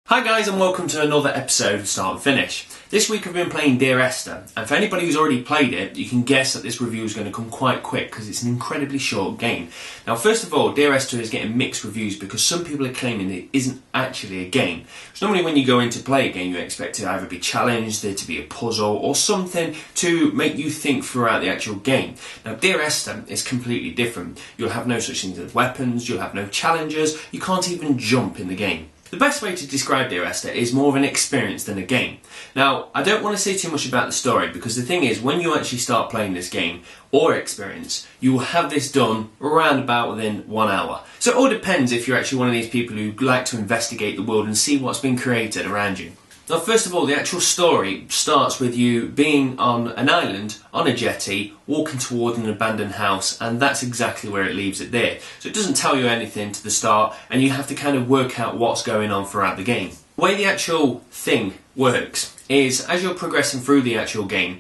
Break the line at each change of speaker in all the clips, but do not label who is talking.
Hi guys, and welcome to another episode of Start and Finish. This week I've been playing Dear Esther, and for anybody who's already played it, you can guess that this review is going to come quite quick because it's an incredibly short game. Now first of all, Dear Esther is getting mixed reviews because some people are claiming it isn't actually a game. So normally when you go in to play a game, you expect to either be challenged, there to be a puzzle, or something to make you think throughout the actual game. Now Dear Esther is completely different. You'll have no such things as weapons, you'll have no challenges, you can't even jump in the game. The best way to describe Dear Esther is more of an experience than a game. Now, I don't want to say too much about the story because the thing is, when you actually start playing this game or experience, you will have this done around about within 1 hour. So it all depends if you're actually one of these people who like to investigate the world and see what's been created around you. Now, first of all, the actual story starts with you being on an island, on a jetty, walking toward an abandoned house, and that's exactly where it leaves it there. So it doesn't tell you anything to the start, and you have to kind of work out what's going on throughout the game. The way the actual thing works is, as you're progressing through the actual game,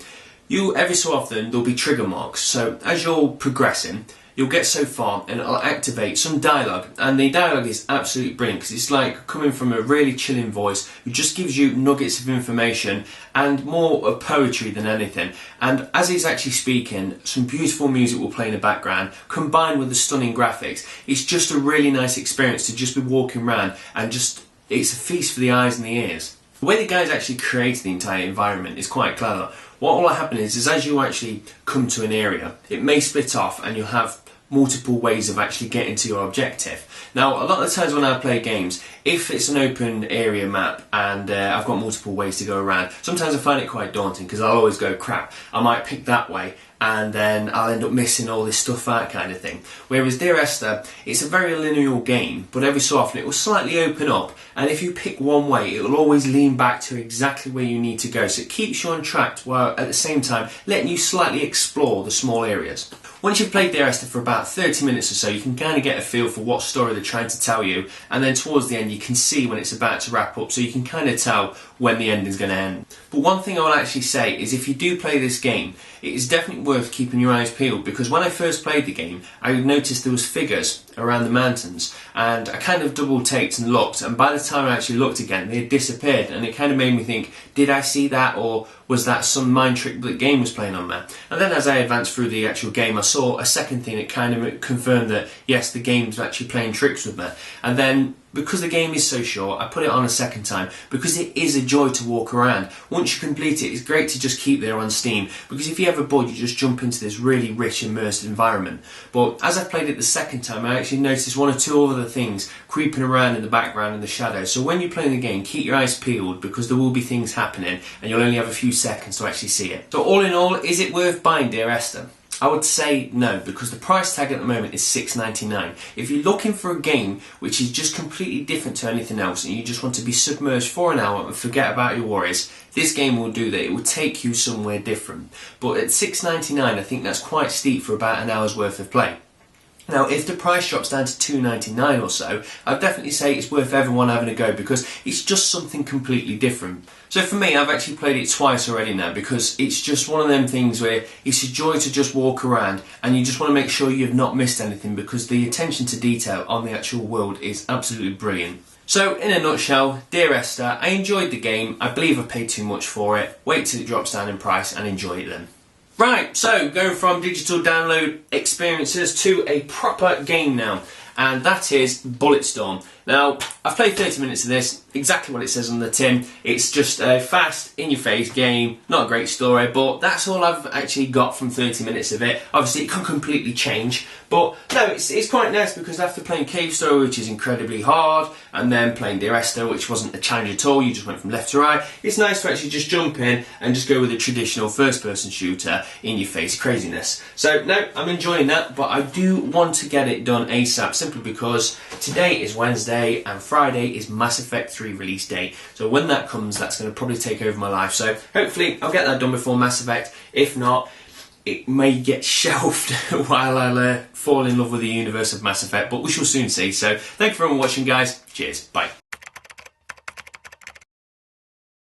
every so often there'll be trigger marks. So as you're progressing, you'll get so far and it'll activate some dialogue, and the dialogue is absolutely brilliant because it's like coming from a really chilling voice who just gives you nuggets of information and more of poetry than anything. And as he's actually speaking, some beautiful music will play in the background combined with the stunning graphics. It's just a really nice experience to just be walking around and just, it's a feast for the eyes and the ears. The way the guys actually created the entire environment is quite clever. What will happen is as you actually come to an area, it may split off and you'll have multiple ways of actually getting to your objective. Now, a lot of the times when I play games, if it's an open area map and I've got multiple ways to go around, sometimes I find it quite daunting because I'll always go, crap, I might pick that way and then I'll end up missing all this stuff out, kind of thing. Whereas Dear Esther, it's a very linear game, but every so often it will slightly open up, and if you pick one way, it will always lean back to exactly where you need to go. So it keeps you on track while at the same time letting you slightly explore the small areas. Once you've played Dear Esther for about 30 minutes or so, you can kind of get a feel for what story they're trying to tell you, and then towards the end you can see when it's about to wrap up, so you can kind of tell when the ending's going to end. But one thing I will actually say is if you do play this game, it is definitely worth keeping your eyes peeled, because when I first played the game, I noticed there was figures around the mountains, and I kind of double taked and looked, and by the time I actually looked again, they had disappeared, and it kind of made me think, did I see that, or was that some mind trick that the game was playing on there? And then as I advanced through the actual game, I saw a second thing that kind of confirmed that yes, the game's actually playing tricks with me. And then because the game is so short, I put it on a second time because it is a joy to walk around. Once you complete it, it's great to just keep there on Steam, because if you ever bored, you just jump into this really rich, immersed environment. But as I played it the second time, I actually noticed one or two other things creeping around in the background in the shadows. So when you're playing the game, keep your eyes peeled because there will be things happening and you'll only have a few seconds to actually see it. So all in all, is it worth buying Dear Esther? I would say no, because the price tag at the moment is $6.99. If you're looking for a game which is just completely different to anything else and you just want to be submerged for an hour and forget about your worries, this game will do that. It will take you somewhere different. But at $6.99, I think that's quite steep for about an hour's worth of play. Now, if the price drops down to $2.99 or so, I'd definitely say it's worth everyone having a go because it's just something completely different. So for me, I've actually played it twice already now because it's just one of them things where it's a joy to just walk around and you just want to make sure you've not missed anything because the attention to detail on the actual world is absolutely brilliant. So, in a nutshell, Dear Esther, I enjoyed the game. I believe I paid too much for it. Wait till it drops down in price and enjoy it then. Right, so going from digital download experiences to a proper game now, and that is Bulletstorm. Now, I've played 30 minutes of this, exactly what it says on the tin. It's just a fast, in-your-face game, not a great story, but that's all I've actually got from 30 minutes of it. Obviously, it can completely change, but no, it's quite nice because after playing Cave Story, which is incredibly hard, and then playing Dear Esther, which wasn't a challenge at all, you just went from left to right, it's nice to actually just jump in and just go with a traditional first-person shooter, in-your-face craziness. So, no, I'm enjoying that, but I do want to get it done ASAP, simply because today is Wednesday, and Friday is Mass Effect 3 release date. So when that comes, that's going to probably take over my life. So hopefully I'll get that done before Mass Effect. If not, it may get shelved while I fall in love with the universe of Mass Effect, but we shall soon see. So thank you for watching, guys. Cheers. Bye.